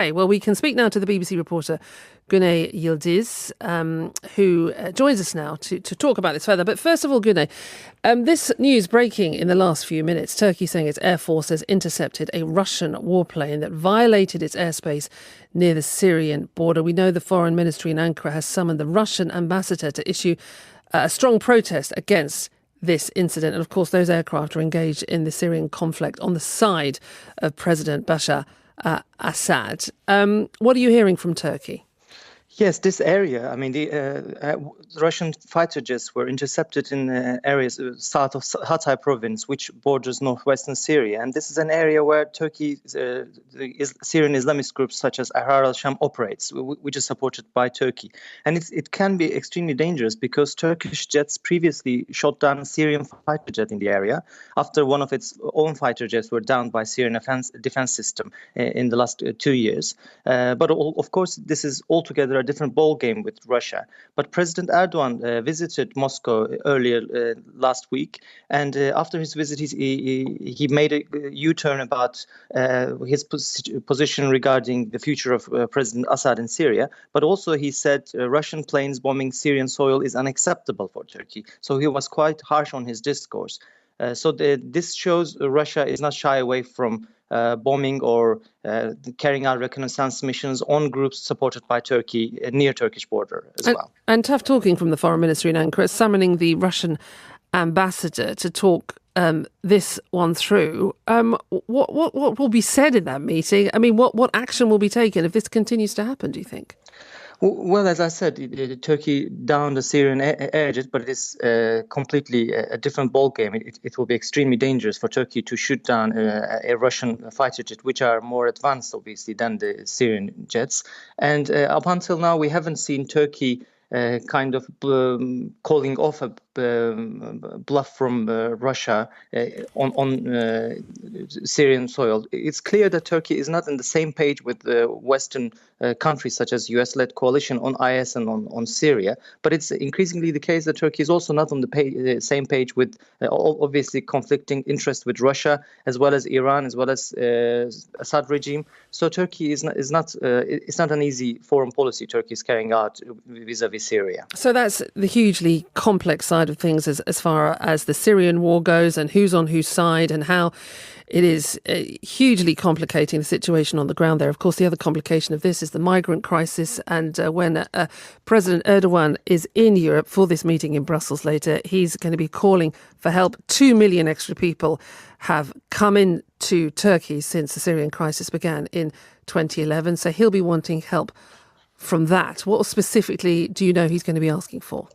Okay, well, we can speak now to the BBC reporter Guney Yildiz, who joins us now to talk about this further. But first of all, Guney, this news breaking in the last few minutes, Turkey saying its air force has intercepted a Russian warplane that violated its airspace near the Syrian border. We know the foreign ministry in Ankara has summoned the Russian ambassador to issue a strong protest against this incident. And of course, those aircraft are engaged in the Syrian conflict on the side of President Bashar Assad. What are you hearing from Turkey? Yes, this area, I mean, the Russian fighter jets were intercepted in areas south of Hatay province, which borders northwestern Syria. And this is an area where Turkey, the Syrian Islamist groups such as Ahrar al-Sham operates, which is supported by Turkey. And it can be extremely dangerous because Turkish jets previously shot down a Syrian fighter jet in the area after one of its own fighter jets were downed by Syrian defense system in the last 2 years. But of course, this is altogether a different ball game with Russia. But President Erdogan visited Moscow earlier last week, and after his visit, he made a U-turn about his position regarding the future of President Assad in Syria. But also, he said Russian planes bombing Syrian soil is unacceptable for Turkey. So he was quite harsh on his discourse. This shows Russia is not shy away from bombing or carrying out reconnaissance missions on groups supported by Turkey near Turkish border as well. And tough talking from the foreign ministry in Ankara, summoning the Russian ambassador to talk this one through. What will be said in that meeting? I mean, what action will be taken if this continues to happen, do you think? Well, as I said, Turkey downed the Syrian air jet, but it is completely a different ballgame. It will be extremely dangerous for Turkey to shoot down a Russian fighter jet, which are more advanced, obviously, than the Syrian jets. And up until now, we haven't seen Turkey calling off a bluff from Russia on Syrian soil. It's clear that Turkey is not on the same page with Western countries such as US-led coalition on IS and on Syria. But it's increasingly the case that Turkey is also not on the same page with obviously conflicting interests with Russia, as well as Iran, as well as Assad regime. So Turkey is not an easy foreign policy Turkey is carrying out vis-a-vis Syria. So that's the hugely complex side of things as far as the Syrian war goes, and who's on whose side, and how it is hugely complicating the situation on the ground there. Of course, the other complication of this is the migrant crisis. And when President Erdogan is in Europe for this meeting in Brussels later, he's going to be calling for help. 2 million extra people have come into Turkey since the Syrian crisis began in 2011. So he'll be wanting help from that. What specifically do you know he's going to be asking for?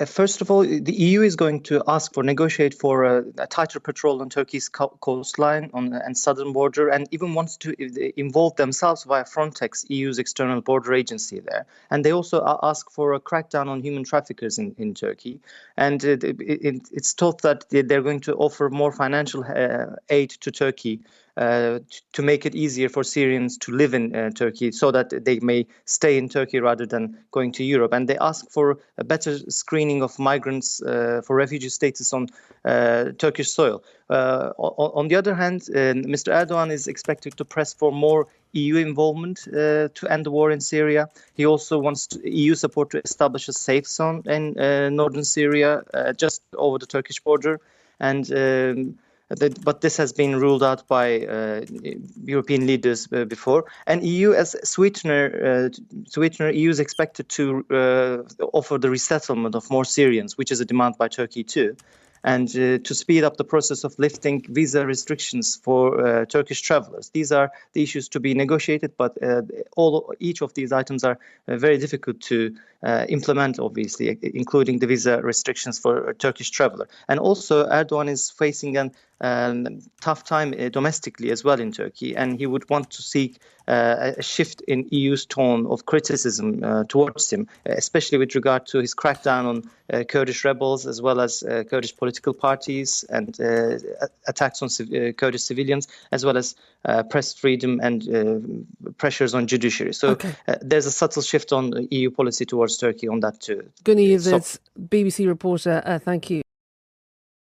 First of all, the EU is going to negotiate for a tighter patrol on Turkey's coastline and southern border, and even wants to involve themselves via Frontex, EU's external border agency there. And they also ask for a crackdown on human traffickers in Turkey. And it's thought that they're going to offer more financial aid to Turkey to make it easier for Syrians to live in Turkey, so that they may stay in Turkey rather than going to Europe. And they ask for a better screening of migrants for refugee status on Turkish soil. On the other hand, Mr. Erdogan is expected to press for more EU involvement to end the war in Syria. He also wants EU support to establish a safe zone in northern Syria, just over the Turkish border. But this has been ruled out by European leaders before. And EU as sweetener, EU is expected to offer the resettlement of more Syrians, which is a demand by Turkey too. And to speed up the process of lifting visa restrictions for Turkish travelers. These are the issues to be negotiated, but each of these items are very difficult to implement, obviously, including the visa restrictions for a Turkish traveler. And also, Erdogan is facing a tough time domestically as well in Turkey, and he would want to seek a shift in EU's tone of criticism towards him, especially with regard to his crackdown on Kurdish rebels as well as Kurdish political parties, and attacks on Kurdish civilians, as well as press freedom and pressures on judiciary. So there's a subtle shift on EU policy towards Turkey on that too. Guney Yildiz, BBC reporter, thank you.